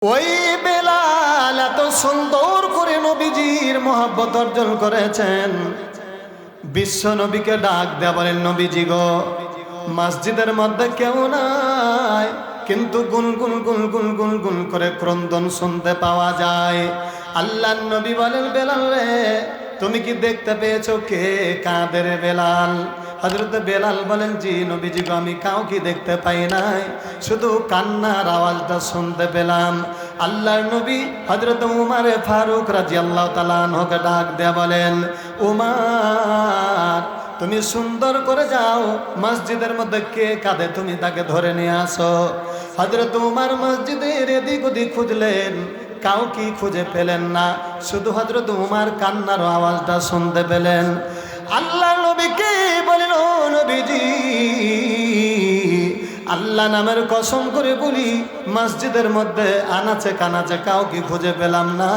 ওই বেলাল এত সুন্দর করে নবীজির মহব্বত অর্জন করেছেন। বিশ্ব নবীকে ডাক দেয়া বলেন, নবীজি গো, মসজিদের মধ্যে কেউ নাই, কিন্তু গুনগুন গুনগুন গুনগুন করে ক্রন্দন শুনতে পাওয়া যায়। আল্লাহর নবী বলেন, বেলাল রে, তুমি কি দেখতে পেয়েছো কে কাঁদে রে বেলাল? হযরত বেলাল বলেন, জি নবীজি গো, আমি কাউকে দেখতে পাই নাই, শুধু কান্নার আওয়াজটা শুনতে পেলাম। আল্লাহর নবী হযরত উমর ফারুক রাদিয়াল্লাহু তাআলা আনহুকে ডাক দেয়া বলেন, উমর, তুমি সুন্দর করে যাও, মসজিদের মধ্যে কে কাঁদে তুমি তাকে ধরে নিয়ে আসো। হযরত উমর মসজিদের এদিক ওদিক খুঁজলেন, কাউকে খুঁজে পেলেন না, শুধু হযরত উমর কান্নার আওয়াজটা শুনতে পেলেন। আল্লাহ নবীকে বলেন, ও নবীজি, আল্লাহ নামের কসম করে বলি, মসজিদের মধ্যে আনাচে কানাচে কাউকে খুঁজে পেলাম না,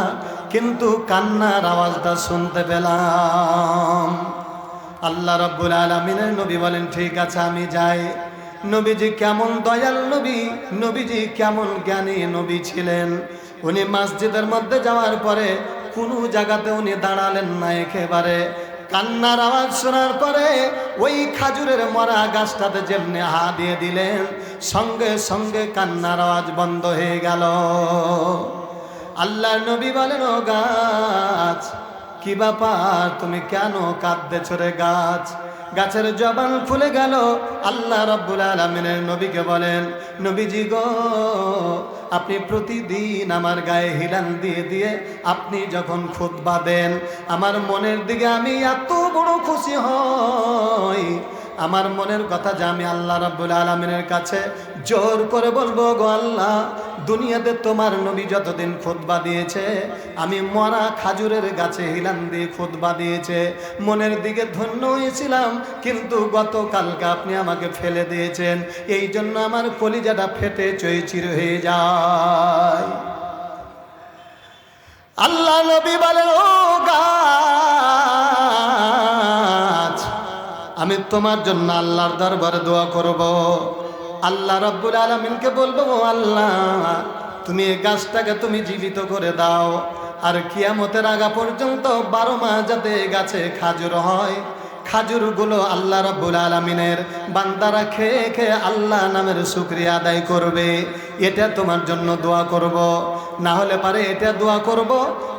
কিন্তু কান্নার আওয়াজটা শুনতে পেলাম। আল্লাহ রাব্বুল আলামিনের নবী বলেন, ঠিক আছে আমি যাই। নবীজি কেমন দয়াল নবী, নবীজি কেমন জ্ঞানী নবী ছিলেন। উনি মসজিদের মধ্যে যাওয়ার পরে কোনো জায়গাতে উনি দাঁড়ালেন না, একেবারে কান্নার আওয়াজ শোনার পরে ওই খাজুরের মরা গাছটাতে যেমনি হা দিয়ে দিলেন, সঙ্গে সঙ্গে কান্নার আওয়াজ বন্ধ হয়ে গেল। আল্লাহর নবী বলেন, ও গাছ, কি ব্যাপার, তুমি কেন কাঁদতেছ রে গাছ? গাছের জবান খুলে গেল। আল্লাহ রাব্বুল আলামিনের নবীকে বলেন, নবীজি গো, আপনি প্রতিদিন আমার গায়ে হিলান দিয়ে দিয়ে আপনি যখন খুতবা দেন, আমার মনের দিকে আমি এত বড় খুশি হই। আমার মনের কথা যে আমি আল্লাহ রাব্বুল আলামিনের কাছে জোর করে বলবো, গো আল্লাহ, দুনিয়াতে তোমার নবী যতদিন খুতবা দিয়েছে, আমি মরা খাজুরের গাছে হিলান দিয়ে খুতবা দিয়েছে, মনের দিকে ধন্য হয়েছিলাম, কিন্তু গতকালকে আপনি আমাকে ফেলে দিয়েছেন, এই জন্য আমার কলিজাটা ফেটে চৈচির হয়ে যায়। আল্লাহ নবী বলেন, ও গাছ, আমি তোমার জন্য আল্লাহর দরবারে দোয়া করব। আল্লাহ রাব্বুল আলামিনকে বলবো, ও আল্লাহ, তুমি এই গাছটাকে তুমি জীবিত করে দাও, আর কিয়ামতের আগা পর্যন্ত 12 মাস যাতে গাছে খাজুর হয়, খাজুরগুলো আল্লাহ রাব্বুল আলামিনের বান্দারা খেয়ে খেয়ে আল্লাহ নামের শুকরিয়া আদায় করবে, এটা তোমার জন্য দোয়া করব। না হলে পারে এটা দোয়া করব,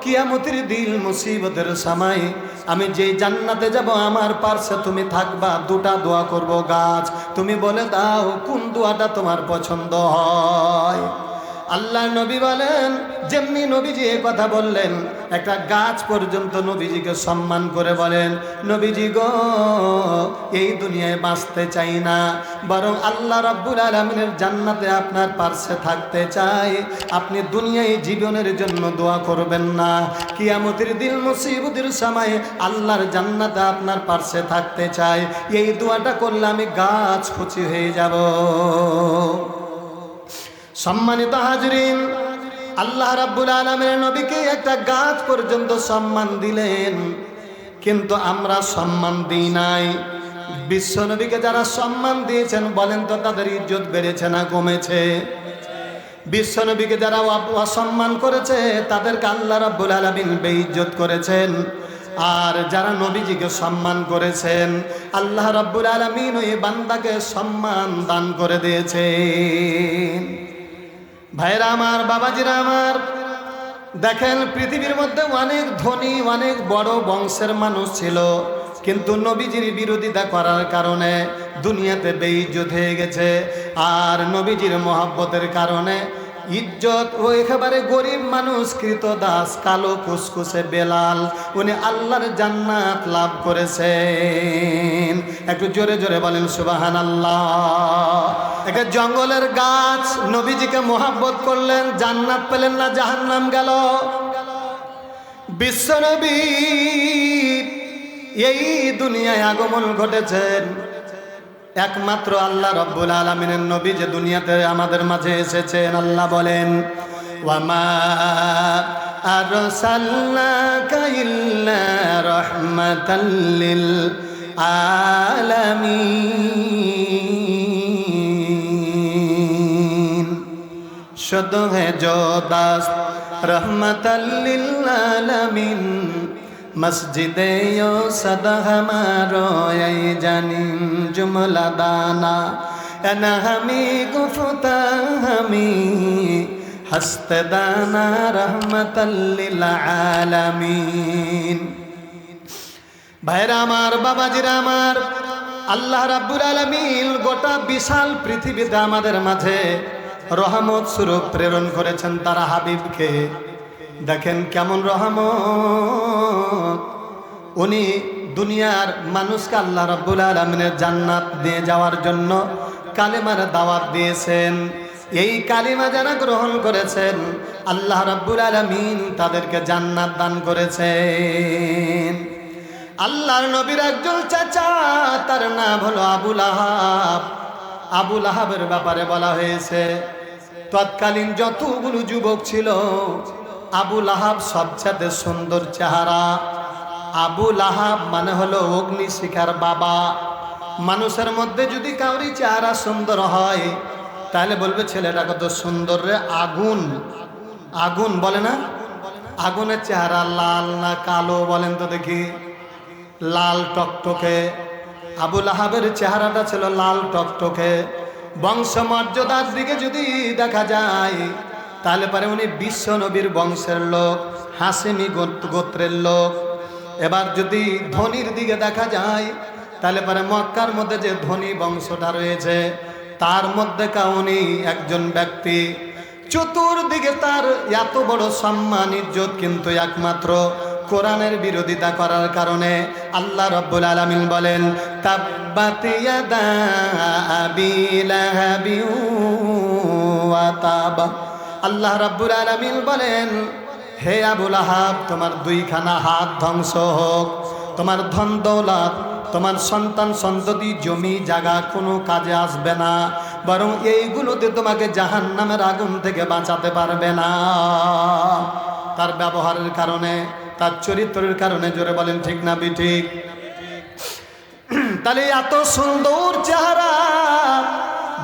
কিয়ামতের দিন মুসিবতের সময় আমি যেই জান্নাতে যাব, আমার পাশে তুমি থাকবা, দুটা দোয়া করব। গাছ, তুমি বলে দাও কোন দোয়াটা তোমার পছন্দ হয়। আল্লাহ নবী বলেন, যেমনি নবীজি এই কথা বললেন, একটা গাছ পর্যন্ত নবীজিকে সম্মান করে বলেন, নবীজি গো, এই দুনিয়ায় বাঁচতে চাই না, বরং আল্লাহ রাব্বুল আলামিনের জান্নাতে আপনার পাশে থাকতে চাই। আপনি দুনিয়ায় জীবনের জন্য দোয়া করবেন না, কিয়ামতের দিন মুসিবতের সময় আল্লাহর জান্নাতে আপনার পাশে থাকতে চাই, এই দোয়াটা করলে আমি গাছ খুশি হয়ে যাব। সম্মানিত হাজরিন, আল্লাহ রাব্বুল আলামিনের নবীকে একটা গাছ পর্যন্ত সম্মান দিলেন, কিন্তু আমরা সম্মান দিই নাই। বিশ্ব নবীকে যারা সম্মান দিয়েছেন, বলেন তো তাদের ইজ্জত বেড়েছে না কমেছে? বিশ্ব নবীকে যারা অসম্মান করেছে, তাদেরকে আল্লাহ রাব্বুল আলামিন বেইজ্জত করেছেন। আর যারা নবীজিকে সম্মান করেছেন, আল্লাহ রাব্বুল আলামিন ওই বান্দাকে সম্মান দান করে দিয়েছেন। ভাইরা আমার, বাবাজিরা আমার, দেখেন পৃথিবীর মধ্যে অনেক ধনী, অনেক বড় বংশের মানুষ ছিল, কিন্তু নবীজির বিরোধিতা করার কারণে দুনিয়াতে বেইজ্জত হয়ে গেছে। আর নবীজির মহব্বতের কারণে ইজ্জত, ও একেবারে গরিব মানুষ, কৃতদাস, কালো কুসকুসে বেলাল, উনি আল্লাহর জান্নাত লাভ করেছেন। একটু জোরে জোরে বলেন সুবহানাল্লাহ। একটা জঙ্গলের গাছ নবীজিকে মহব্বত করলেন, জান্নাত পেলেন না, জাহান্নাম গেল। বিশ্বনবী এই দুনিয়ায় আগমন ঘটেছেন একমাত্র আল্লাহ রাব্বুল আলামিনের নবী যে দুনিয়াতে আমাদের মাঝে এসেছেন। আল্লাহ বলেন, ওয়ামা আরসালনাকা ইল্লা রাহমাতাল লিল আলামিন। शुद्ध है जो दास्त रहमतल लिल आलमीन मस्जिदे यो सदा हमारो यही जानी जुमला दाना अना हमी गुफ्ता हमी हस्त दाना रहमतल लिल आलमीन। भाईरा आमार बाबाजीरा आमार আল্লাহ রাব্বুল আলামিন গোটা বিশাল পৃথিবীতে আমাদের মাঝে রহমত স্বরূপ প্রেরণ করেছেন তার হাবিবকে। দেখেন কেমন রহমত, উনি দুনিয়ার মানুষকে আল্লাহ রাব্বুল আলামিনের জান্নাত দিয়ে যাওয়ার জন্য কালেমার দাওয়াত দিয়েছেন। এই কালিমা যারা গ্রহণ করেছেন আল্লাহ রাব্বুল আলামিন তাদেরকে জান্নাত দান করেছেন। আল্লাহর নবীর একজন চাচা, তার নাম হলো আবু লাহাব। আবু লাহাবের ব্যাপারে বলা হয়েছে তৎকালীন যতগুলো যুবক ছিল আবু লাহাব সবচেয়ে সুন্দর চেহারা। আবু লাহাব মানে হলো অগ্নিশিখার বাবা। মানুষের মধ্যে যদি কাউরি চেহারা সুন্দর হয় তাহলে বলবে ছেলেটা কত সুন্দর রে। আগুন, আগুন বলে না? আগুনের চেহারা লাল না কালো বলেন তো দেখি? লাল টকটকে। আবু লাহাবের চেহারাটা ছিল লাল টকটকে। বংশমর্যাদার দিকে যদি দেখা যায় তাহলে পরে উনি বিশ্ব নবীর বংশের লোক, হাসেমি গোত্রের লোক। এবার যদি ধনির দিকে দেখা যায় তাহলে পরে মক্কার মধ্যে যে ধনী বংশটা রয়েছে তার মধ্যে উনি একজন ব্যক্তি। চতুর্দিকে তার এত বড় সম্মান ইজ্জত, কিন্তু একমাত্র কোরআনের বিরোধিতা করার কারণে আল্লাহ রাব্বুল আলামিন বলেন তাব্বাত ইয়াদা আবি লাহাবি ওয়া তাব। আল্লাহ রাব্বুল আলামিন বলেন হে আবু লাহাব, তোমার দুইখানা হাত ধ্বংস হোক, তোমার ধন দৌলত, তোমার সন্তান সন্ততি, জমি জায়গা কোনো কাজে আসবে না, বরং এইগুলোতে তোমাকে জাহান্নামের আগুন থেকে বাঁচাতে পারবে না। তার ব্যবহারের কারণে, তার চরিত্রের কারণে। জোরে বলেন ঠিক না বিঠিক? তাহলে এত সুন্দর চেহারা,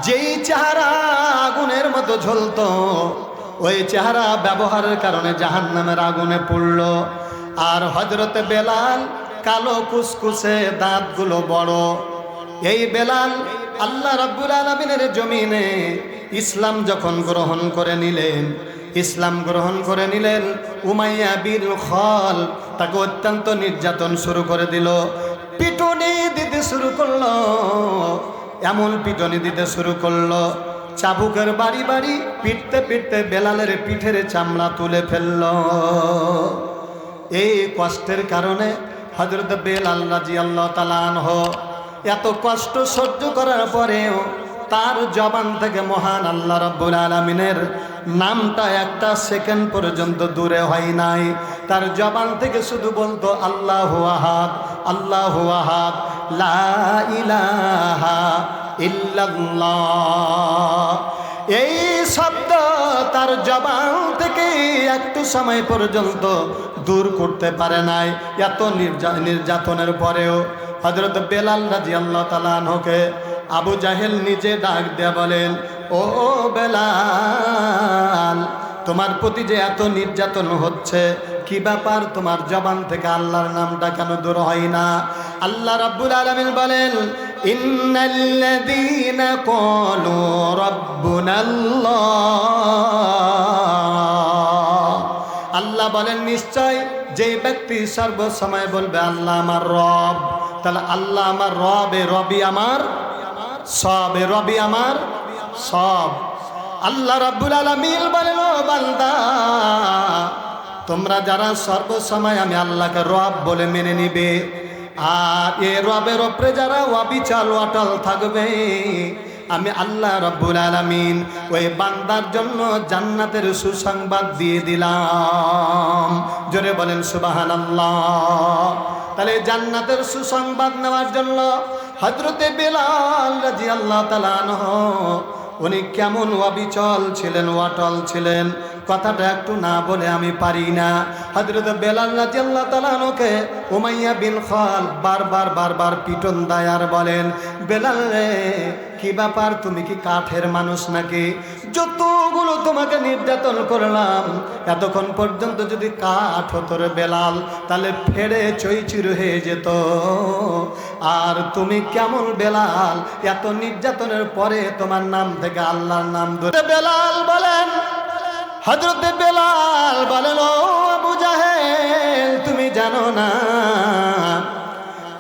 যেই চেহারা আগুনের মতো জ্বলতো, ওই চেহারা ব্যবহারের কারণে জাহান্নামের আগুনে পড়ল। আর হযরতে বেলাল কালো কুসকুসে, দাঁতগুলো বড়। এই বেলাল আল্লাহ রাব্বুল আলামিনের জমিনে ইসলাম যখন গ্রহণ করে নিলেন, ইসলাম গ্রহণ করে নিলেন, উমাইয়া বিন খালদ তাকে অত্যন্ত নির্যাতন শুরু করে দিল। পিটুনি দিতে শুরু করলো, এমন পিটুনি দিতে শুরু করলো, চাবুকের বাড়ি বাড়ি পিটতে পিটতে বেলালের পিঠের চামড়া তুলে ফেলল। এই কষ্টের কারণে হযরত বেলাল রাদিয়াল্লাহু তাআলা আনহু এত কষ্ট সহ্য করার পরেও তার জবান থেকে মহান আল্লাহ রাব্বুল আলামিনের নামটা একটা সেকেন্ড পর্যন্ত দূরে হয় নাই। তার জবান থেকে শুধু বলতো আল্লাহু আহাদ, আল্লাহু আহাদ, লা ইলাহা ইল্লাল্লাহ। এই শব্দ তার জবান থেকে একটু সময় পর্যন্ত দূর করতে পারে নাই। এত নির্যাতনের পরেও হযরত বেলাল রাদিয়াল্লাহু তাআলা আনহুকে আবু জাহেল নিজে ডাক দেয়া বলেন, ও বেলাল, তোমার প্রতি যে এত নির্যাতন হচ্ছে, কি ব্যাপার? তোমার জবান থেকে আল্লাহর নামটা কেন দূর হয় না? আল্লাহ রাব্বুল আলামিন বলেন ইন্নাল্লাযীনা ক্বালু রাব্বুনাল্লাহ। আল্লাহ বলেন নিশ্চয় যেই ব্যক্তি সর্বসময় বলবে আল্লাহ আমার রব, তাহলে আল্লাহ আমার রব, রবি আমার সব, রবি আমার সব। আল্লাহ রাব্বুল আলামিন বলেন ও বান্দা, তোমরা যারা সর্বসময় আমি আল্লাহকে রব বলে মেনে নিবে, আর এ রবের উপরে যারা অবিচল অটল থাকবে, আমি আল্লাহ রাব্বুল আলামিন ওই বান্দার জন্য জান্নাতের সুসংবাদ দিয়ে দিলাম। জোরে বলেন সুবহানাল্লাহ। তাহলে জান্নাতের সুসংবাদ নেওয়ার জন্য হযরতে বেলাল রাদিয়াল্লাহু তাআলা আনহু উনি কেমন অবিচল ছিলেন, অটল ছিলেন, কথাটা একটু না বলে আমি পারি না। হযরত বেলাল রাদিয়াল্লাহু তাআলা আনহুকে উমাইয়া বিন খালদ বারবার পিটন দেয় আর বলেন, বেলাল রে, কি ব্যাপার, তুমি কি কাঠের মানুষ নাকি? যতগুলো তোমাকে নির্যাতন করলাম, এতক্ষণ পর্যন্ত যদি কাঠ হতো রে বেলাল, তাহলে ফেড়ে চইচুর হয়ে যেত। আর তুমি কেমন বেলাল, এত নির্যাতনের পরে তোমার নাম থেকে আল্লাহর নাম ধরে বেলাল বলেন, হযরত বেলাল বলেন, ও আবু জাহেল, তুমি জানো না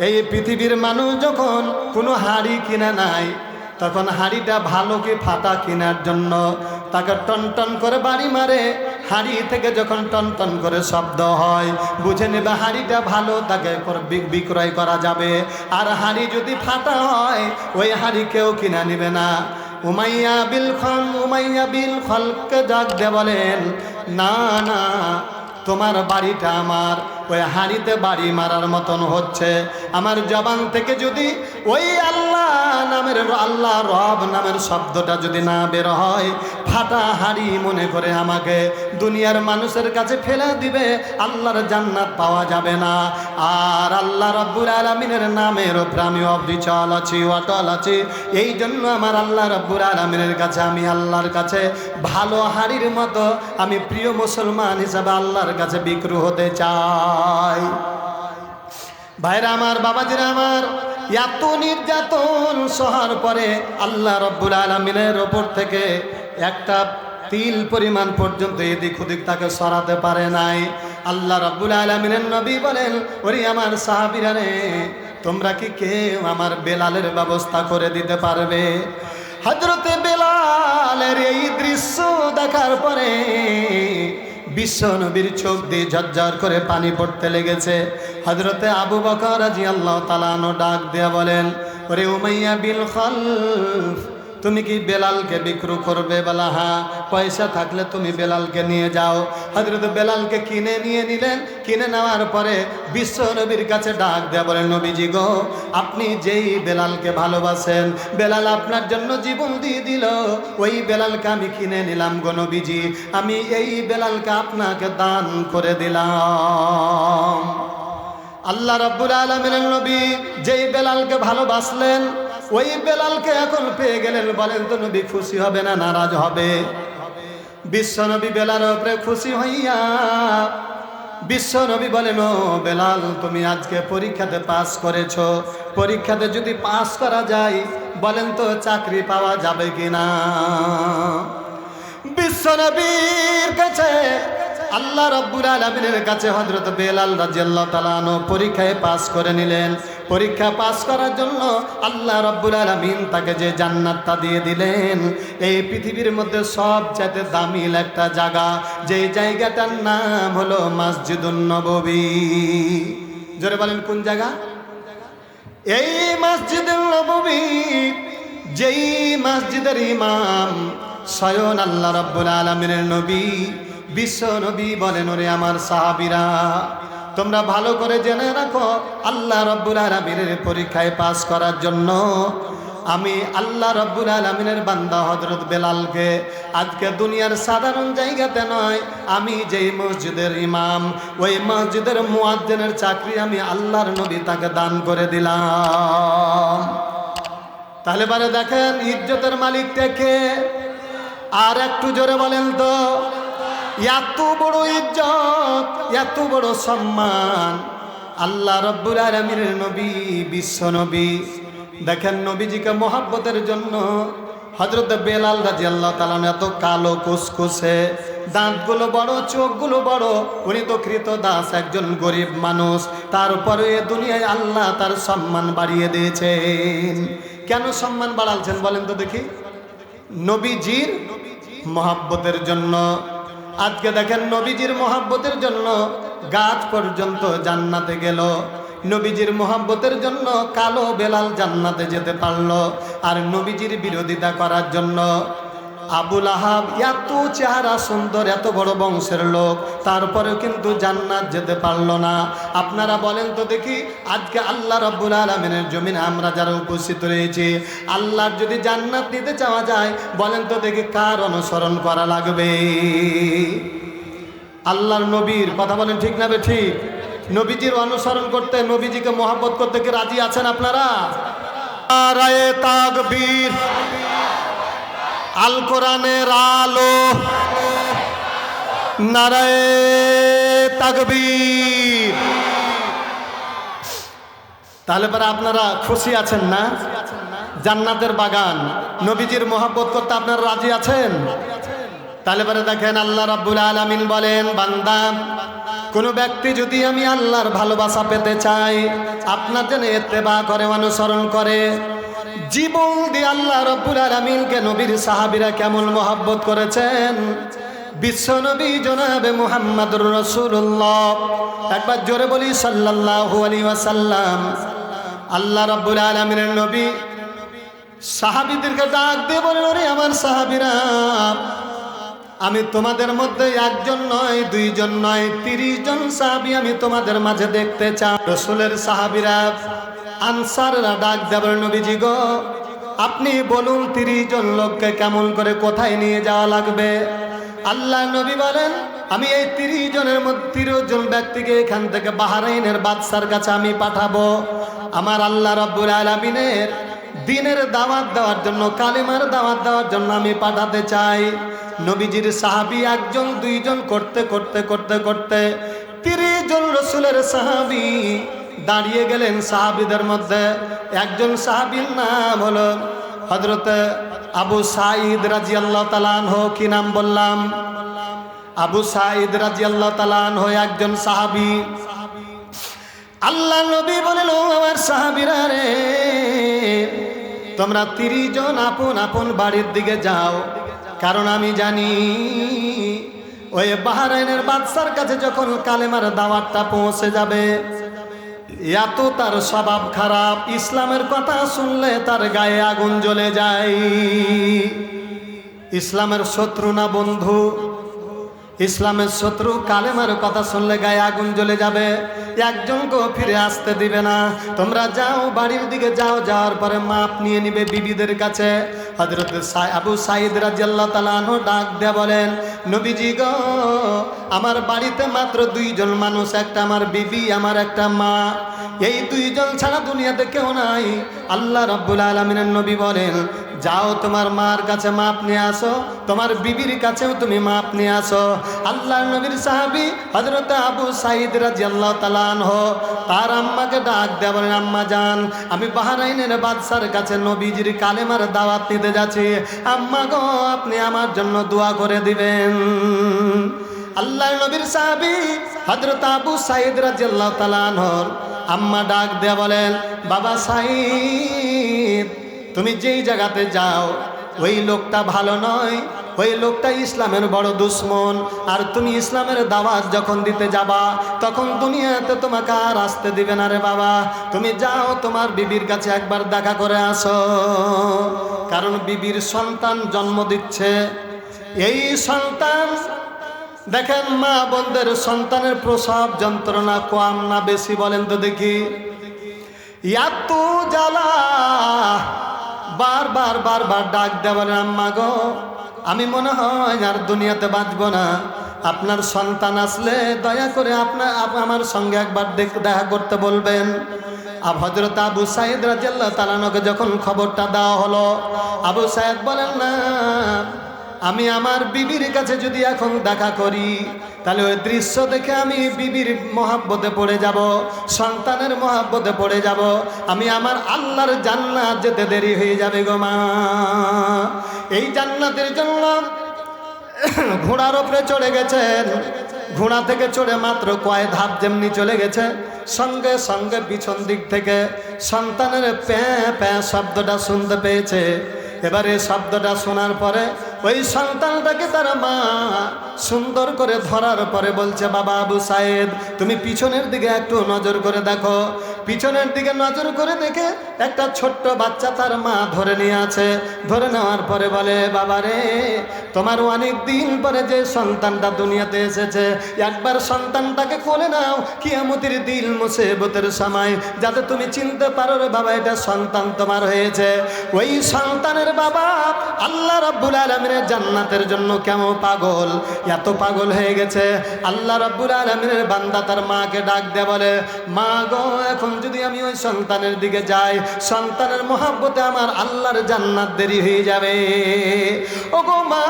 এই পৃথিবীর মানুষ যখন কোনো হাড়ি কিনা নাই, তখন হাড়িটা ভালো কি ফাটা কেনার জন্য তাকে টন করে বাড়ি মারে। হাড়ি থেকে যখন টন করে শব্দ হয়, বুঝে নেবে হাড়িটা ভালো, তাকে বিক্রয় করা যাবে। আর হাড়ি যদি ফাটা হয়, ওই হাড়ি কেউ কিনা নেবে না। উমাইয়া বিল খালকে ডাক দিয়ে বলেন, না না, তোমার বাড়িটা আমার ওই হাড়িতে বাড়ি মারার মতন হচ্ছে। আমার জবান থেকে যদি ওই আল্লাহ রব নামের শব্দটা যদি না বের হয়, ফাটা হাড়ি মনে করে আমাকে দুনিয়ার মানুষের কাছে ফেলে দিবে, আল্লাহর জান্নাত পাওয়া যাবে না। আর আল্লাহ রাব্বুল আলামিনের নামের উপরে আমি অবিচল আছি, অটল আছি। এই জন্য আমার আল্লাহ রাব্বুল আলামিনের কাছে, আমি আল্লাহর কাছে ভালো হাড়ির মতো আমি প্রিয় মুসলমান হিসাবে আল্লাহর কাছে বিক্রি হতে চাই। ভাইরা আমার, বাবাজিরা আমার, এত নির্যাতন সহার পরে আল্লাহ রাব্বুল আলামিনের ওপর থেকে একটা তিল পরিমাণ পর্যন্ত এদিক ওদিক তাকে সরাতে পারে নাই। আল্লাহ রাব্বুল আলামিনের নবী বলেন, ওরে আমার সাহাবীরা রে, তোমরা কি কেউ আমার বেলালের ব্যবস্থা করে দিতে পারবে? হযরতে বেলালের এই দৃশ্য দেখার পরে বিশ্ব নবীর চোখ দিয়ে ঝরঝর করে পানি পড়তে লেগেছে। হযরতে আবু বকর রাদিয়াল্লাহু তাআলা আনহু ডাক দিয়ে বলেন, ওরে উমাইয়া বিল খালদ, তুমি কি বেলালকে বিক্রি করবে? বলা, হ্যাঁ, পয়সা থাকলে তুমি বেলালকে নিয়ে যাও। হযরত বেলালকে কিনে নিয়ে নিলেন। কিনে নেওয়ার পরে বিশ্ব নবীর কাছে ডাক দেয়া বলেন, নবীজি গো, আপনি যেই বেলালকে ভালোবাসেন, বেলাল আপনার জন্য জীবন দিয়ে দিল, ওই বেলালকে আমি কিনে নিলাম গো নবীজি, আমি এই বেলালকে আপনাকে দান করে দিলাম। আল্লাহ রাব্বুল আলামিনের নবী যেই বেলালকে ভালোবাসলেন, ওই বেলালকে এখন পেয়ে গেলেন। বলেন তো নবী খুশি হবে না নারাজ হবে? বিশ্ব নবী বেলালের উপরে খুশি হইয়া বিশ্ব নবী বলেন, ও বেলাল, তুমি আজকে পরীক্ষাতে পাস করেছো, পরীক্ষাতে যদি পাস করা যায়, বলেন তো চাকরি পাওয়া যাবে কিনা? বিশ্ব নবীর কাছে, আল্লাহ রাব্বুল আলামিনের কাছে হযরত বেলাল রাদিয়াল্লাহু তাআলা আনহু পরীক্ষায় পাস করে নিলেন। পরীক্ষা পাস করার জন্য আল্লাহ রাব্বুল আলামিন তাকে যে জান্নাতটা দিয়ে দিলেন, এই পৃথিবীর মধ্যে সবচেয়ে দামি একটা জায়গা, যেই জায়গাটার নাম হলো মসজিদুন নববী। জোরে বলেন, কোন জায়গা? এই মসজিদুন নববী, যেই মসজিদের ইমাম স্বয়ং আল্লাহ রাব্বুল আলামিনের নবী বিশ্ব নবী বলেন, ওরে আমার সাহাবীরা, তোমরা ভালো করে জেনে রাখো, আল্লাহ রাব্বুল আলামিনের পরীক্ষায় পাস করার জন্য আমি আল্লাহ রাব্বুল আলামিনের বান্দা হযরত বেলালকে আজকে দুনিয়ার সাধারণ জায়গাতে নয়, আমি যেই মসজিদের ইমাম, ওই মসজিদের মুয়াজ্জিনের চাকরি আমি আল্লাহর নবী তাকে দান করে দিলাম। তাহলে বারে দেখেন ইজ্জতের মালিকটা কে? আর একটু জোরে বলেন তো, এত বড় ইজ্জত, এত বড় সম্মান আল্লাহ রাব্বুল আলামিনের নবী বিশ্ব নবী। দেখেন নবীজিকে মহব্বতের জন্য হযরত বেলাল রাদিয়াল্লাহু তাআলা এত কালো কুসকুসে, দাঁতগুলো বড়, চোখগুলো বড়, উনি তো কৃতদাস একজন গরিব মানুষ, তারপরে এ দুনিয়ায় আল্লাহ তার সম্মান বাড়িয়ে দিয়েছেন। কেন সম্মান বাড়ালছেন বলেন তো দেখি? নবীজির মহব্বতের জন্য। আজকে দেখেন নবীজির মহব্বতের জন্য গাছ পর্যন্ত জান্নাতে গেল, নবীজির মহব্বতের জন্য কালো বেলাল জান্নাতে যেতে পারলো। আর নবীজির বিরোধিতা করার জন্য আবুল আহাব এত চেহারা সুন্দর, এত বড় বংশের লোক, তারপরেও কিন্তু জান্নাত যেতে পারলো না। আপনারা বলেন তো দেখি, আজকে আল্লাহ রাব্বুল আলামিনের জমিনে আমরা যারা উপস্থিত রয়েছি, আল্লাহর যদি জান্নাত নিতে চাওয়া যায়, বলেন তো দেখি কার অনুসরণ করা লাগবে? আল্লাহর নবীর। কথা বলেন ঠিক না ঠিক? নবীজির অনুসরণ করতে, নবীজিকে মহব্বত করতে কি রাজি আছেন আপনারা? নারায়ে তাকবীর, আল কোরআনের আলো, নারায়ে তাকবীর। তাহলে পরে আপনারা খুশি আছেন না? জান্নাতের বাগান, নবীজির মহব্বত করতে আপনারা রাজি আছেন? তাহলে পরে দেখেন আল্লাহ রাব্বুল আলামিন বলেন, বান্দা, কোন ব্যক্তি যদি আমি আল্লাহর ভালোবাসা পেতে চাই, আপনার জন্য ইত্তেবা করে, অনুসরণ করে, জীবন দিয়ে আল্লাহ রাব্বুল আলামিনকে নবীর সাহাবীরা কেমন মহব্বত করেছেন। বিশ্ব নবী জনাবে মুহাম্মদুর রাসূলুল্লাহ, একবার জোরে বলি সাল্লাল্লাহু আলাইহি ওয়াসাল্লাম। আল্লাহ রাব্বুল আলামিনের নবী সাহাবীদেরকে ডাক দিয়ে বলেন, ওরে আমার সাহাবীরা, আমি তোমাদের মধ্যে একজন নয়, দুইজন নয়, 30 জন সাহাবী আমি তোমাদের মাঝে দেখতে চাই। রাসূলের সাহাবীরা আনসাররা ডাক দিয়ে বলেন, নবীজি গো, আপনি বলুন 30 জন লোককে কেমন করে কোথায় নিয়ে যাওয়া লাগবে? আল্লাহ নবী বলেন, আমি এই 30 জনের মধ্যে 30 জন ব্যক্তিকে এখান থেকে বাহরাইনের বাদশার কাছে আমি পাঠাবো। আমার আল্লাহ রাব্বুল আলামিনের দ্বীনের দাওয়াত দেওয়ার জন্য, কালেমার দাওয়াত দেওয়ার জন্য আমি পাঠাতে চাই। নবীজির সাহাবী একজন দুইজন করতে করতে করতে করতে 30 জন রাসূলের সাহাবী দাঁড়িয়ে গেলেন। সাহাবীদের মধ্যে একজন সাহাবীর নাম হলো হযরত আবু সাঈদ রাদিয়াল্লাহু তাআলা আনহু। কি নাম বললাম? আবু সাঈদ রাদিয়াল্লাহু তাআলা আনহু একজন সাহাবী। আল্লাহ নবী বলেন, ও আমার সাহাবীরা রে, তোমরা 30 জন আপন আপন বাড়ির দিকে যাও, কারণ আমি জানি ওই বাহরাইনের বাদশার কাছে যখন কালেমার দাওয়াতটা পৌঁছে যাবে, এত তার স্বভাব খারাপ, ইসলামের কথা শুনলে তার গায়ে আগুন জ্বলে যায়। ইসলামের শত্রু না বন্ধু? ইসলামের শত্রু কালেমার কথা শুনলে গায়ে আগুন জ্বলে যাবে, একজনকেও ফিরে আসতে দিবে না। তোমরা যাও, বাড়ির দিকে যাও, যাওয়ার পরে মাপ নিয়ে নিবে বিবিদের কাছে। হযরত আবু সাঈদ রাদিয়াল্লাহু তাআলা আনহু ডাক দিয়ে বলেন, নবীজি গো, আমার বাড়িতে মাত্র 2 জন মানুষ, একটা আমার বিবি, আমার একটা মা। এই 2 জন ছাড়া দুনিয়াতে কেউ নাই। আল্লাহ রাব্বুল আলামিনের নবী বলেন, যাও তোমার মার কাছে মাপ নিয়ে আসো, তোমার বিবির কাছেও তুমি মাপ নিয়ে আসো। আল্লাহর নবীর সাহাবী হযরত আবু সাঈদ রাদিয়াল্লাহু তাআলা আনহু তার আম্মাকে ডাক দিয়ে বলেন, আম্মা জান, আমি বাহরাইনের বাদশার কাছে নবীজির কালেমার দাওয়াত নিতে যাচ্ছি, আম্মা গো, আপনি আমার জন্য দোয়া করে দিবেন। আল্লাহর নবীর সাহাবী হযরত আবু সাঈদ রাদিয়াল্লাহু তাআলা আনহুর আম্মা ডাক দিয়ে বলেন, বাবা সাঈদ, তুমি যেই জায়গাতে যাও ওই লোকটা ভালো নয়, ওই লোকটা ইসলামের বড় দুশ্মন। আর তুমি ইসলামের দাওয়াত যখন দিতে যাবা, তখন দুনিয়াতে তোমাকে আর আসতে দিবে না রে বাবা। তুমি যাও, তোমার বিবির কাছে একবার দেখা করে আসো, কারণ বিবির সন্তান জন্ম দিচ্ছে। এই সন্তান, দেখেন মা বোনদের সন্তানের প্রসব যন্ত্রণা কম না বেশি বলেন তো দেখি? এত জ্বালা, বারবার বারবার ডাক দেয় বলেন, আম্মা গো, আমি মনে হয় আর দুনিয়াতে বাঁচব না। আপনার সন্তান আসলে দয়া করে আমার সঙ্গে একবার দেখা করতে বলবেন। আর হযরত আবু সাঈদ রাদিয়াল্লাহু তাআলা আনহুকে যখন খবরটা দেওয়া হলো, আবু সাঈদ বলেন, না, আমি আমার বিবির কাছে যদি এখন দেখা করি, তাহলে ওই দৃশ্য দেখে আমি বিবির মহাব্বতে পড়ে যাব, সন্তানের মহাব্বতে পড়ে যাব, আমি আমার আল্লাহর জান্নাত যেতে দেরি হয়ে যাবে গো মা। এই জান্নাতের জন্য ঘোড়ার উপরে চড়ে গেছেন, ঘোড়া থেকে চড়ে মাত্র কয় ধাপ যেমনি চলে গেছে, সঙ্গে সঙ্গে পিছন দিক থেকে সন্তানের প্যাঁ প্যাঁ শব্দটা শুনতে পেয়েছে। এবারে শব্দটা শোনার পরে ওই সন্তানটাকে তার মা সুন্দর করে ধরার পরে বলছে, বাবা আবু সাইদ, তুমি পিছনের দিকে একটু নজর করে দেখো। পিছনের দিকে নজর করে দেখে একটা ছোট্ট বাচ্চা তার মা ধরে নিয়ে আছে। ধরে নেওয়ার পরে বলে, বাবা রে, তোমার অনেক দিন পরে যে সন্তানটা দুনিয়াতে এসেছে, একবার সন্তানটাকে কোলে নাও, কিয়ামতের দিন মুসিবতের সময় যাতে তুমি চিনতে পারো রে বাবা, এটা সন্তান তোমার হয়েছে। ওই সন্তানের বাবা আল্লাহ রাব্বুল আলামিনের জান্নাতের জন্য কেমন পাগল, এত পাগল হয়ে গেছে। আল্লাহ রাব্বুল আলামিনের বান্দা তার মাকে ডাক দিয়ে বলে, মা গো, এখন যদি আমি ওই সন্তানের দিকে যাই, সন্তানের মহব্বতে আমার আল্লাহর জান্নাত দেরি হয়ে যাবে। ও গো মা,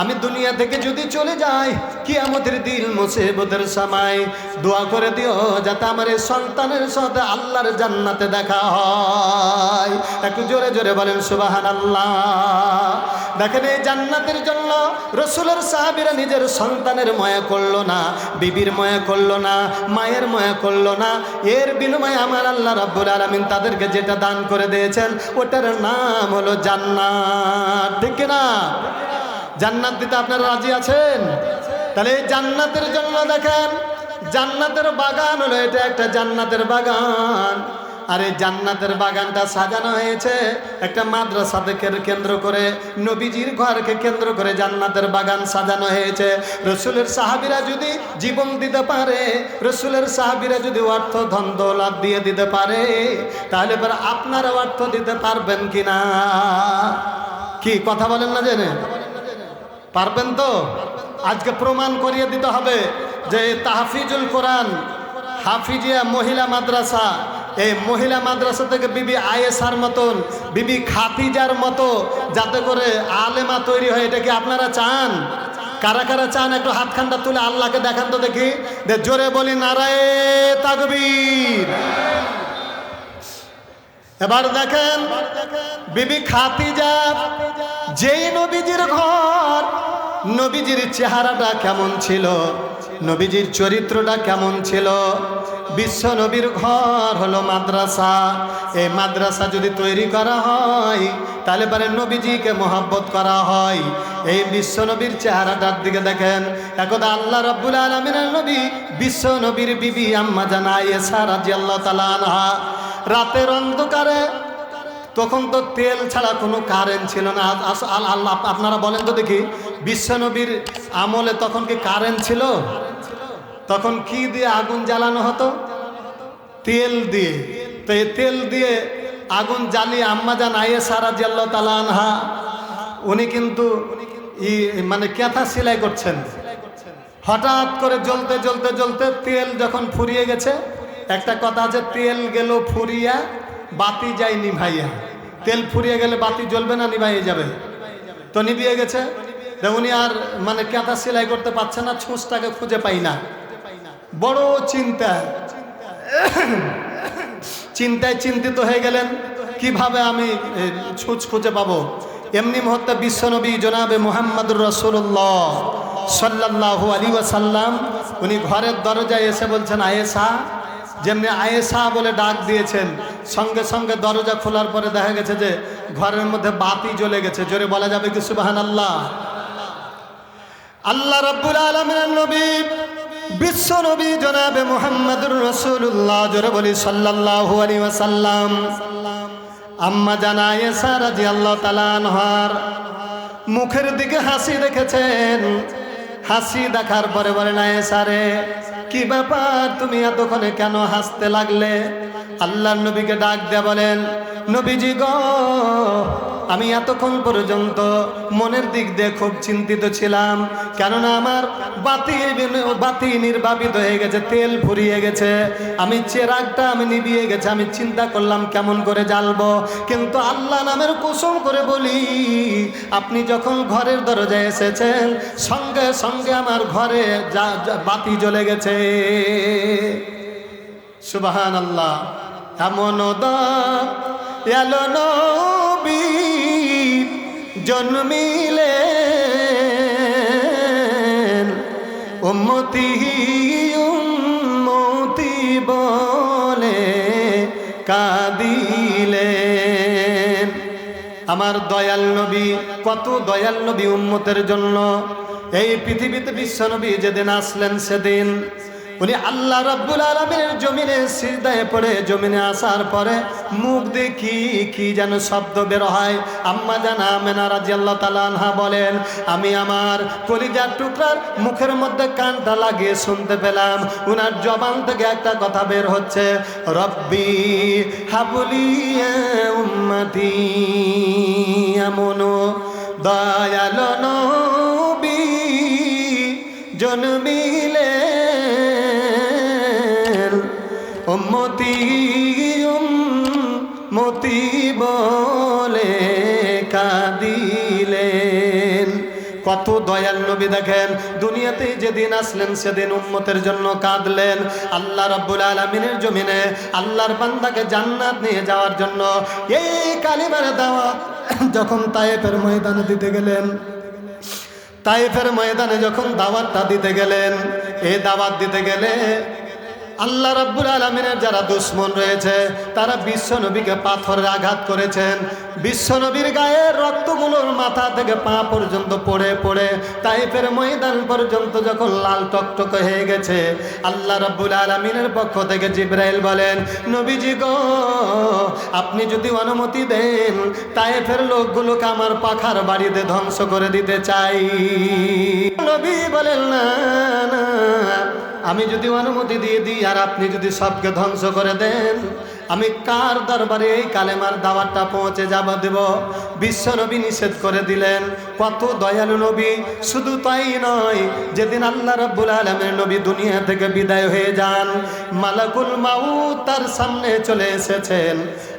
আমি দুনিয়া থেকে যদি চলে যাই, কিয়ামতের দিন মুসিবতের সময় দোয়া করে দিও যাতে আমার এই সন্তানের সাথে আল্লাহর জান্নাতে দেখা হয়। একটু জোরে জোরে বলেন সুবহানাল্লাহ। দেখেন, এই জান্নাতের জন্য রাসূলের সাহাবীরা নিজের সন্তানের মায়া করলো না, বিবির মায়া করলো না, মায়ের মায়া করলো না। এর বিনিময়ে আমার আল্লাহ রাব্বুল আলামিন তাদেরকে যেটা দান করে দিয়েছেন, ওটার নাম হলো জান্নাত। ঠিক কিনা? জান্নাত দিতে আপনারা রাজি আছেন? তাহলে এই জান্নাতের জন্য দেখেন, জান্নাতের বাগান হলো, এটা একটা জান্নাতের বাগান। আর এই জান্নাতের বাগানটা সাজানো হয়েছে একটা মাদ্রাসাকে কেন্দ্র করে, নবীজির ঘরকে কেন্দ্র করে জান্নাতের বাগান সাজানো হয়েছে। রাসূলের সাহাবীরা যদি জীবন দিতে পারে, রাসূলের সাহাবীরা যদি অর্থ ধন দৌলত দিয়ে দিতে পারে, তাহলে এবার আপনারা অর্থ দিতে পারবেন কিনা? কি কথা বলেন না জেনে? পারবেন তো? আজকে প্রমাণ করিয়ে দিতে হবে যে তাহফিজুল কোরআন হাফিজিয়া মহিলা মাদ্রাসা, এই মহিলা মাদ্রাসা থেকে বিবি আয়েশার মতন, বিবি খাদিজার মতো যাতে করে আলেমা তৈরি হয়, এটা কি আপনারা চান? কারা কারা চান একটু হাতখানটা তুলে আল্লাহকে দেখান তো দেখি। জোরে বলি নারায়ে তাকবীর। এবার দেখেন, বিবি খাদিজা, যেই নবীজির ঘর, নবীজির চেহারাটা কেমন ছিল, নবীজির চরিত্রটা কেমন ছিল। বিশ্ব নবীর ঘর হলো মাদ্রাসা। এই মাদ্রাসা যদি তৈরি করা হয়, তাহলে পরে নবীজিকে মহব্বত করা হয়। এই বিশ্ব নবীর চেহারাটার দিকে দেখেন। একদা আল্লাহ রাব্বুল আলামিনের নবী, বিশ্ব নবীর বিবি আম্মা জান আয়েশা রাদিয়াল্লাহু তাআলা আনহা, রাতের অন্ধকারে, তখন তো তেল ছাড়া কোনো কারেন্ট ছিল না। আল্লাহ, আপনারা বলেন তো দেখি, বিশ্বনবীর আমলে তখন কি কারেন্ট ছিল? তখন কি দিয়ে আগুন জ্বালানো হতো? তেল দিয়ে। তো এই তেল দিয়ে আগুন জ্বালিয়ে আম্মাজান আয়েশা রাদিয়াল্লাহু তাআলা আনহা, উনি কিন্তু মানে কাঁথা সেলাই করছেন। হঠাৎ করে জ্বলতে জ্বলতে জ্বলতে তেল যখন ফুরিয়ে গেছে, একটা কথা আছে, তেল গেল ফুরিয়া বাতি যায় নিভাইয়া। তেল ফুরিয়ে গেলে বাতি জ্বলবে না, নিভাইয়ে যাবে। তো নিভিয়ে গেছে, উনি আর মানে কাঁথা সেলাই করতে পারছে না, ছুঁচটাকে খুঁজে পাই না। বড় চিন্তায় চিন্তিত হয়ে গেলেন, কিভাবে আমি ছুঁচ খুঁজে পাবো। এমনি মুহূর্তে বিশ্বনবী জনাবে মুহাম্মদুর রাসূলুল্লাহ সাল্লাল্লাহু আলাইহি ওয়াসাল্লাম, উনি ঘরের দরজায় এসে বলছেন, আয়েশা। যেমনি আয়েশা বলে ডাক দিয়েছেন, সঙ্গে সঙ্গে দরজা খোলার পরে দেখা গেছে যে ঘরের মধ্যে বাতি জ্বলে গেছে। জোরে বলা যাবে কি সুবহানাল্লাহ? আল্লাহ রাব্বুল আলামিনের নবী, বিশ্ব নবী জনাবে মুহাম্মদুর রাসূলুল্লাহ, জোরে বলি সাল্লাল্লাহু আলাইহি ওয়াসাল্লাম, আম্মা জান আয়েশা রাদিয়াল্লাহু তাআলা আনহার মুখের দিকে হাসি দেখেছেন। হাসি দেখার পরে বলেন, আয়েশা রে, কি ব্যাপার, তুমি এতক্ষণে কেন হাসতে লাগলে? আল্লাহর নবীকে ডাক দিয়ে বলেন, নবীজি গো, আমি এতক্ষণ পর্যন্ত মনের দিক দিয়ে খুব চিন্তিত ছিলাম, কেননা আমার বাতি নির্বাপিত হয়ে গেছে, তেল ফুরিয়ে গেছে, আমি চেরাগটা আমি নিভিয়ে গেছে। আমি চিন্তা করলাম কেমন করে জ্বালবো, কিন্তু আল্লাহ নামের কসম করে বলি, আপনি যখন ঘরের দরজায় এসেছেন, সঙ্গে সঙ্গে আমার ঘরে বাতি জ্বলে গেছে। সুবহানাল্লাহ। এমন এলো নবী জন্মিলেন, উম্মতি উম্মতি বলে কাঁদিলেন। আমার দয়াল নবী, কত দয়াল নবী উম্মতের জন্য। এই পৃথিবীতে বিশ্ব নবী যেদিন আসলেন সেদিন উনি আল্লাহ রাব্বুল আলামিনের জমিনে সিজদায় পড়ে, জমিনে আসার পরে মুখ দিয়ে কি যেন শব্দ বের হয়। আম্মা জান আমেনা রাদিয়াল্লাহু তাআলা আনহা বলেন, আমি আমার কলিজার টুকরার মুখের মধ্যে কানটা লাগিয়ে শুনতে পেলাম উনার জবান থেকে একটা কথা বের হচ্ছে, রব্বি হাবলি উম্মতি। এমন দয়াল নবী জন্মিলে উম্মতি উম্মতি বলে কাঁদিলেন। কত দয়াল নবী দেখেন, দুনিয়াতে যেদিন আসলেন সেদিন উম্মতের জন্য কাঁদলেন। আল্লাহ রাব্বুল আলামিনের জমিনে আল্লাহর বান্দাকে জান্নাত নিয়ে যাওয়ার জন্য এই কালিমার দাওয়াত যখন তায়েফের ময়দানে দিতে গেলেন, তায়েফের ময়দানে যখন দাওয়াতটা দিতে গেলেন, এই দাওয়াত দিতে গেলে আল্লাহ রাব্বুল আলামিনের যারা দুশমন রয়েছে তারা বিশ্ব নবীকে পাথরের আঘাত করেছেন। বিশ্ব নবীর গায়ের রক্তগুলোর মাথা থেকে পা পর্যন্ত পড়ে পড়ে তায়েফের ময়দান পর্যন্ত যখন লাল টকটক হয়ে গেছে, আল্লাহ রাব্বুল আলামিনের পক্ষ থেকে জিবরাইল বলেন, নবীজি গো, আপনি যদি অনুমতি দেন তায়েফের লোকগুলোকে আমার পাখার বাড়িতে ধ্বংস করে দিতে চাই। নবী বলেন, না না, আমি যদি অনুমতি দিয়ে দিই আর আপনি যদি সবকে ধ্বংস করে দেন, আমি কার দরবারে এই কালেমার দাওয়াতটা পৌঁছে দেব? বিশ্ব নবী নিষেধ করে দিলেন। কত দয়ালু নবী! শুধু তাই নয়, যেদিন আল্লাহ রাব্বুল আলামিন নবী দুনিয়া থেকে বিদায় হয়ে যান, মালাকুল মাউত তার সামনে চলে এসেছেন।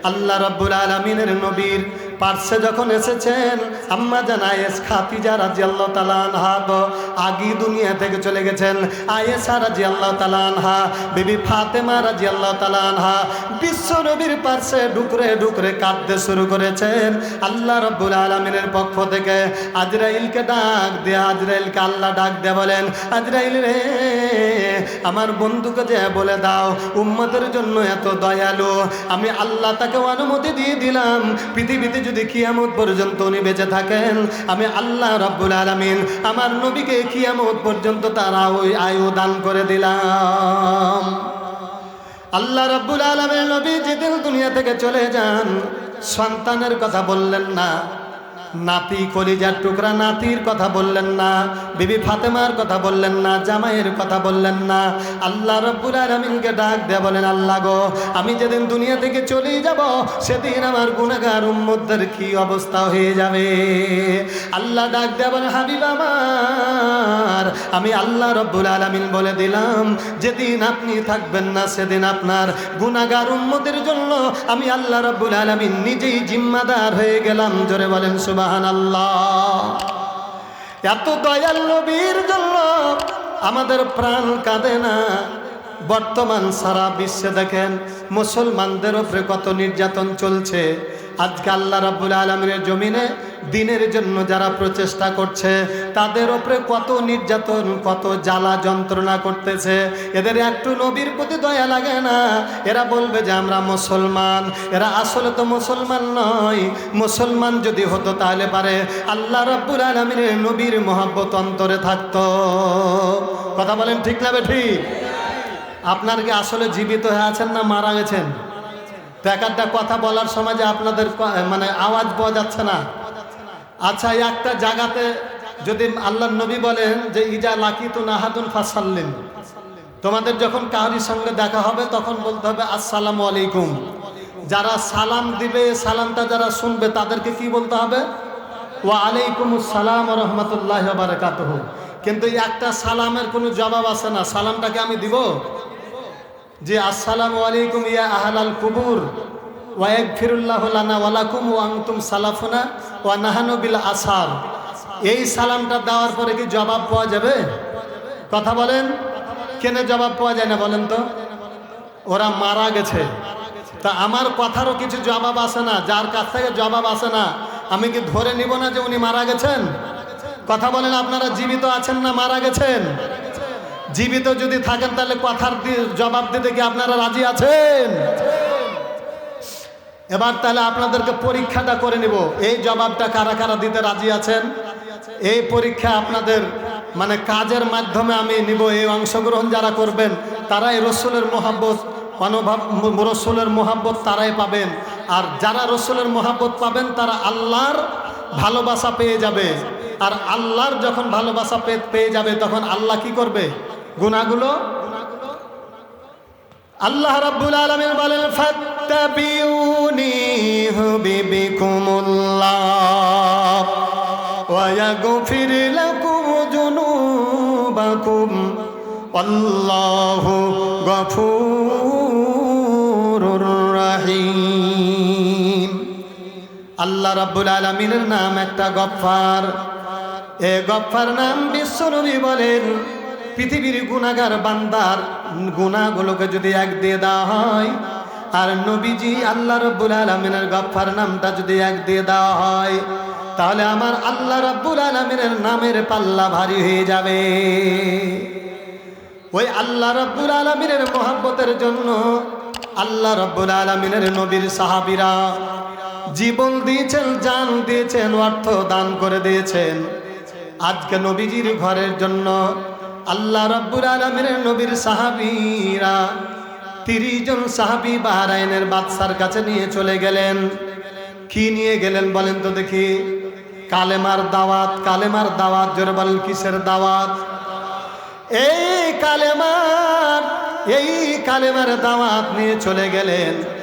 আল্লাহ রাব্বুল আলামিনের নবীর পার্শ্বে যখন এসেছেন, আম্মা জান আয়েশা খাদিজা রাদিয়াল্লাহু তাআলা আনহা তো আগেই দুনিয়া থেকে চলে গেছেন। আয়েশা রাদিয়াল্লাহু তাআলা আনহা, বিবি ফাতেমা রাদিয়াল্লাহু তাআলা আনহা বিশ্ব নবীর পার্শ্বে ডুকরে ডুকরে কাঁদতে শুরু করেছেন। আল্লাহ রাব্বুল আলামিনের পক্ষ থেকে আজরাইলকে ডাক দিয়ে, আজরাইলকে আল্লাহ ডাক দিয়ে বলেন, আজরাইল রে, আমার বন্ধুকে যে বলে দাও উম্মতের জন্য এত দয়ালু, আমি আল্লাহ তাকে অনুমতি দিয়ে দিলাম, পৃথিবীতে যদি কিয়ামত পর্যন্ত উনি বেঁচে থাকেন, আমি আল্লাহ রাব্বুল আলামিন আমার নবীকে কিয়ামত পর্যন্ত তারা ওই আয়ু দান করে দিলাম। আল্লাহ রাব্বুল আলামিন নবী যেদিন দুনিয়া থেকে চলে যান, সন্তানের কথা বললেন না, নাতি কলিজার টুকরা নাতির কথা বললেন না, বিবি ফাতেমার কথা বললেন না, জামাইয়ের কথা বললেন না। আল্লাহ রাব্বুল আলামিনকে ডাক দিয়ে বলেন, আল্লাহ গো, আমি যেদিন দুনিয়া থেকে চলে যাব সেদিন আমার গুনাহগার উম্মতদের কি অবস্থা হয়ে যাবে। আল্লাহ ডাক দিয়ে বলেন, হাবিব আমার, আমি আল্লাহ রাব্বুল আলামিন বলে দিলাম, যেদিন আপনি থাকবেন না সেদিন আপনার গুনাহগার উম্মতের জন্য আমি আল্লাহ রাব্বুল আলামিন নিজেই জিম্মাদার হয়ে গেলাম। জোরে বলেন সুবহানাল্লাহ। এত দয়াল নবীর জন্য আমাদের প্রাণ কাঁদে না? বর্তমান সারা বিশ্বে দেখেন মুসলমানদের উপরে কত নির্যাতন চলছে। আজকে আল্লাহ রাব্বুল আলামিনের জমিনে দিনের জন্য যারা প্রচেষ্টা করছে তাদের উপরে কত নির্যাতন, কত জ্বালা যন্ত্রণা করতেছে। এদের একটু নবীর প্রতি দয়া লাগে না? এরা বলবে যে আমরা মুসলমান। এরা আসলে তো মুসলমান নয়। মুসলমান যদি হতো তাহলে পারে আল্লাহ রাব্বুল আলামিনের নবীর মহব্বত অন্তরে থাকতো। কথা বলেন ঠিক না বেঠিক? আপনার কি আসলে জীবিত হয়ে আছেন না মারা গেছেন? একটা কথা বলার সময় যে আপনাদের মানে আওয়াজ পাওয়া যাচ্ছে না। আচ্ছা, একটা জায়গাতে যদি আল্লাহর নবী বলেন যে ইজা লাকিতু নাহাদুন ফাসাল্লিম, তোমাদের যখন কারোর সঙ্গে দেখা হবে তখন বলতে হবে আসসালামু আলাইকুম। যারা সালাম দিবে, সালামটা যারা শুনবে তাদেরকে কি বলতে হবে? ওয়া আলাইকুমুস সালাম ওয়া রাহমাতুল্লাহি ওয়া বারাকাতুহু। কিন্তু একটা সালামের কোনো জবাব আসে না। সালামটাকে আমি দিব যে আসসালামু আলাইকুম ইয়া আহলাল কুবুর ওয়া ইয়াগফিরুল্লাহু লানা ওয়া লাকুম ওয়া আনতুম সালাফুনা ওয়া নাহানু বিল আসার। এই সালামটা দেওয়ার পরে কি জবাব পাওয়া যাবে? কথা বলেন, কেন জবাব পাওয়া যায় না বলেন তো? ওরা মারা গেছে। তা আমার কথারও কিছু জবাব আসে না। যার কাছ থেকে জবাব আসে না আমি কি ধরে নিব না যে উনি মারা গেছেন? কথা বলেন, আপনারা জীবিত আছেন না মারা গেছেন? জীবিত যদি থাকেন তাহলে কথার জবাব দিতে কি আপনারা রাজি আছেন? এবার তাহলে আপনাদেরকে পরীক্ষাটা করে নিব, এই জবাবটা কারা কারা দিতে রাজি আছেন? এই পরীক্ষা আপনাদের মানে কাজের মাধ্যমে আমি নিব। এই অংশগ্রহণ যারা করবেন তারাই রসুলের মোহাব্বত রসুলের মোহাব্বত তারাই পাবেন। আর যারা রসুলের মোহাব্বত পাবেন তারা আল্লাহর ভালোবাসা পেয়ে যাবে। আর আল্লাহর যখন ভালোবাসা পেয়ে যাবে তখন আল্লাহ কি করবে? গুনাহগুলো আল্লাহ রাব্বুল আলামিন বলেন, ফাত্তাবিউনি হুবিবিকুমুল্লাহ ওয়া ইয়াগফির লাকুম যুনুবাকুম আল্লাহু গফুরুর রহিম। আল্লাহ রাব্বুল আলামিনের নাম একটা গফফার। এ গফফার নাম বিশ্বনবী বলেন, পৃথিবীর গুনাহগার বান্দার গুনাহগুলোকে যদি এক দিয়ে দেওয়া হয়, আর নবীজি আল্লাহ রাব্বুল আলামিনের গফফার নামটা যদি এক দিয়ে দেওয়া হয়, তাহলে আমার আল্লাহ রাব্বুল আলামিনের নামের পাল্লা ভারী হয়ে যাবে। ওই আল্লাহ রাব্বুল আলামিনের মহব্বতের জন্য আল্লাহ রাব্বুল আলামিনের নবীর সাহাবীরা জীবন দিয়েছেন, জান দিয়েছেন, অর্থ দান করে দিয়েছেন। আজকে নবীজির ঘরের জন্য আল্লাহ রাব্বুল আলামিনের নবীর সাহাবীরা 30 জন সাহাবী বাহরাইনের বাদশার কাছে নিয়ে চলে গেলেন। কি নিয়ে গেলেন বলেন তো দেখি? কালেমার দাওয়াত। কালেমার দাওয়াত, জোরে বলেন কিসের দাওয়াত? এই কালেমার দাওয়াত নিয়ে চলে গেলেন।